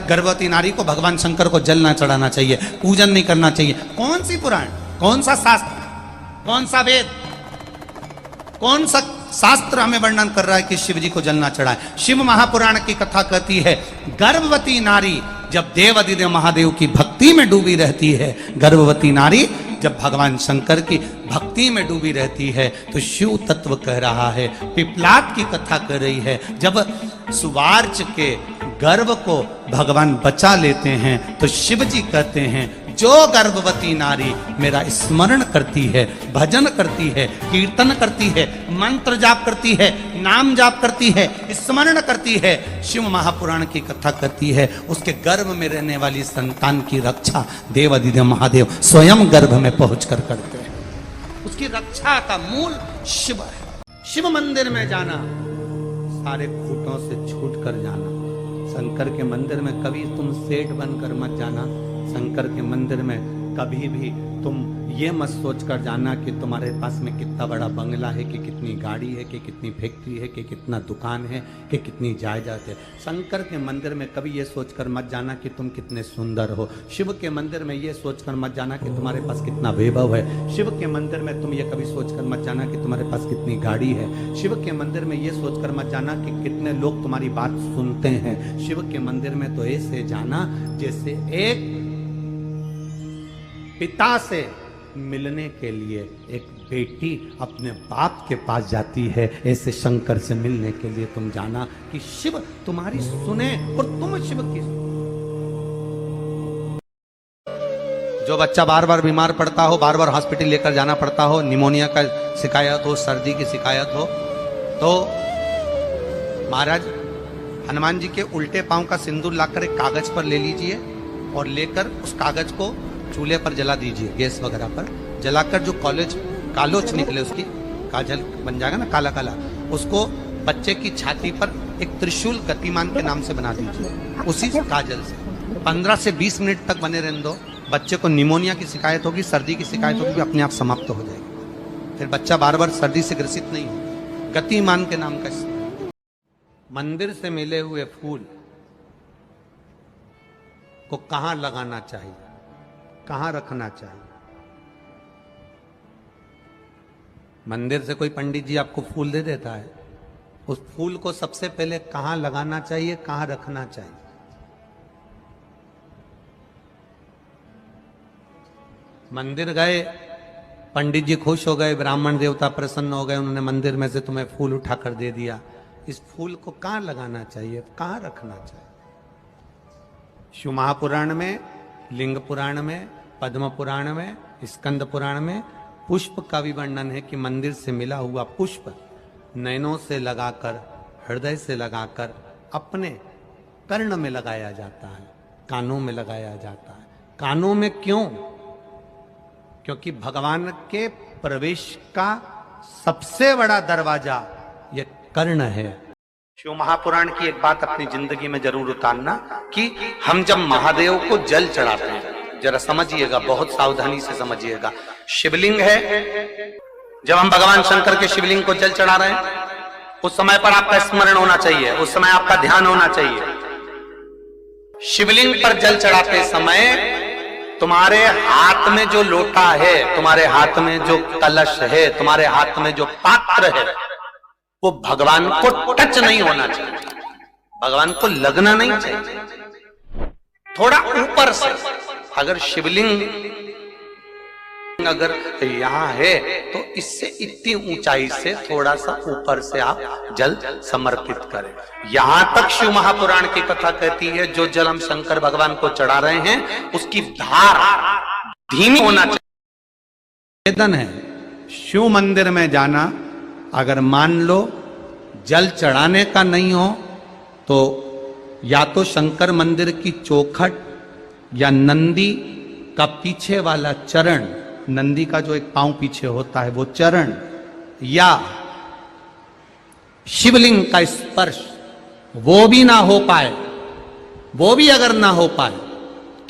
गर्भवती नारी को भगवान शंकर को जल ना चढ़ाना चाहिए, पूजन नहीं करना चाहिए। कौन सी पुराण, कौन सा शास्त्र, कौन सा वेद, कौन सा शास्त्र हमें वर्णन कर रहा है कि शिव जी को जल ना चढ़ाए? शिव महापुराण की कथा कहती है गर्भवती नारी जब देवाधिदेव महादेव की भक्ति में डूबी रहती है, गर्भवती नारी जब भगवान शंकर की भक्ति में डूबी रहती है, तो शिव तत्व कह रहा है, पिपलाद की कथा कर रही है, जब सुवार्च के गर्भ को भगवान बचा लेते हैं तो शिव जी कहते हैं जो गर्भवती नारी मेरा स्मरण करती है, भजन करती है, कीर्तन करती है, मंत्र जाप करती है, नाम जाप करती है, स्मरण करती है, शिव महापुराण की कथा करती है, उसके गर्भ में रहने वाली संतान की रक्षा देवाधिदेव महादेव स्वयं गर्भ में पहुंचकर करते हैं। उसकी रक्षा का मूल शिव है। शिव मंदिर में जाना, सारे खूंटों से छूट कर जाना। शंकर के मंदिर में कभी तुम सेठ बनकर मत जाना। शंकर के मंदिर में कभी भी तुम ये मत सोच कर जाना कि तुम्हारे पास में कितना बड़ा बंगला है, कि कितनी गाड़ी है, कि कितनी फैक्ट्री है, कि कितना दुकान है, कि कितनी जायदाद है। शंकर के मंदिर में कभी ये सोचकर मत जाना कि तुम कितने सुंदर हो। शिव के मंदिर में ये सोचकर मत जाना कि तुम्हारे पास कितना वैभव है। शिव के मंदिर में तुम ये कभी सोचकर मत जाना कि तुम्हारे पास कितनी गाड़ी है। शिव के मंदिर में ये सोचकर मत जाना कि कितने लोग तुम्हारी बात सुनते हैं। शिव के मंदिर में तो ऐसे जाना जैसे एक पिता से मिलने के लिए एक बेटी अपने बाप के पास जाती है, ऐसे शंकर से मिलने के लिए तुम जाना कि शिव तुम्हारी सुने और तुम शिव की। जो बच्चा बार बार बीमार पड़ता हो, बार बार हॉस्पिटल लेकर जाना पड़ता हो, निमोनिया का शिकायत हो, सर्दी की शिकायत हो, तो महाराज हनुमान जी के उल्टे पांव का सिंदूर लाकर एक कागज पर ले लीजिए और लेकर उस कागज को चूल्हे पर जला दीजिए, गैस वगैरह पर जलाकर जो कालोच निकले, उसकी काजल बन जाएगा ना काला काला, उसको बच्चे की छाती पर एक त्रिशूल गतिमान के नाम से बना दीजिए। उसी काजल से 15 से 20 मिनट तक बने रहने दो। बच्चे को निमोनिया की शिकायत होगी, सर्दी की शिकायत होगी, अपने आप समाप्त हो जाएगी। फिर बच्चा बार बार सर्दी से ग्रसित नहीं हो। गतिमान के नाम का मंदिर से मिले हुए फूल को कहां लगाना चाहिए, कहां रखना चाहिए? मंदिर से कोई पंडित जी आपको फूल दे देता है, उस फूल को सबसे पहले कहां लगाना चाहिए, कहां रखना चाहिए? मंदिर गए, पंडित जी खुश हो गए, ब्राह्मण देवता प्रसन्न हो गए, उन्होंने मंदिर में से तुम्हें फूल उठाकर दे दिया। इस फूल को कहां लगाना चाहिए, कहां रखना चाहिए? शिव महापुराण में, लिंग पुराण में, पद्म पुराण में, स्कंद पुराण में पुष्प का भी वर्णन है कि मंदिर से मिला हुआ पुष्प नयनों से लगाकर, हृदय से लगाकर अपने कर्ण में लगाया जाता है, कानों में लगाया जाता है। कानों में क्यों? क्योंकि भगवान के प्रवेश का सबसे बड़ा दरवाजा यह कर्ण है। शिव महापुराण की एक बात अपनी जिंदगी में जरूर उतारना कि हम जब महादेव को जल चढ़ाते हैं, जरा समझिएगा, बहुत सावधानी से समझिएगा। शिवलिंग है, जब हम भगवान शंकर के शिवलिंग को जल चढ़ा रहे हैं, उस समय पर आपका स्मरण होना चाहिए, उस समय आपका ध्यान होना चाहिए। शिवलिंग पर जल चढ़ाते समय तुम्हारे हाथ में जो लोटा है, तुम्हारे हाथ में जो कलश है, तुम्हारे हाथ में जो पात्र है, वो भगवान को टच नहीं होना चाहिए, भगवान को लगना नहीं चाहिए। थोड़ा ऊपर से, अगर शिवलिंग अगर यहां है तो इससे इतनी ऊंचाई से थोड़ा सा ऊपर से आप जल समर्पित करें। यहां तक शिव महापुराण की कथा कहती है जो जल हम शंकर भगवान को चढ़ा रहे हैं उसकी धार धीमी होना चाहिए। वेदन है शिव मंदिर में जाना, अगर मान लो जल चढ़ाने का नहीं हो तो या तो शंकर मंदिर की चौखट या नंदी का पीछे वाला चरण, नंदी का जो एक पांव पीछे होता है वो चरण, या शिवलिंग का स्पर्श, वो भी ना हो पाए, वो भी अगर ना हो पाए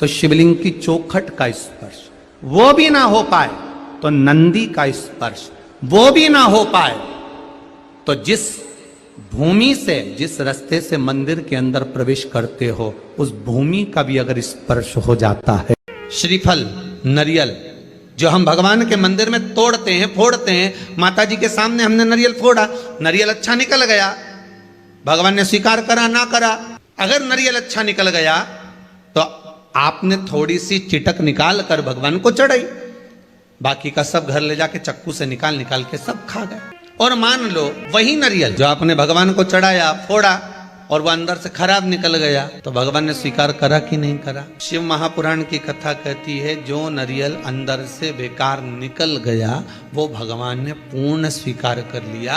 तो शिवलिंग की चौखट का स्पर्श, वो भी ना हो पाए तो नंदी का स्पर्श, वो भी ना हो पाए तो जिस भूमि से, जिस रास्ते से मंदिर के अंदर प्रवेश करते हो, उस भूमि का भी अगर स्पर्श हो जाता है, श्रीफल नरियल जो हम भगवान के मंदिर में तोड़ते हैं, फोड़ते हैं, माता जी के सामने हमने नरियल फोड़ा, नरियल अच्छा निकल गया, भगवान ने स्वीकार करा ना करा। अगर नरियल अच्छा निकल गया तो आपने थोड़ी सी चिटक निकाल कर भगवान को चढ़ाई, बाकी का सब घर ले जाके चक्कू से निकाल निकाल के सब खा गए। और मान लो वही नरियल जो आपने भगवान को चढ़ाया, फोड़ा, और वह अंदर से खराब निकल गया, तो भगवान ने स्वीकार करा कि नहीं करा? शिव महापुराण की कथा कहती है जो नरियल अंदर से बेकार निकल गया वो भगवान ने पूर्ण स्वीकार कर लिया।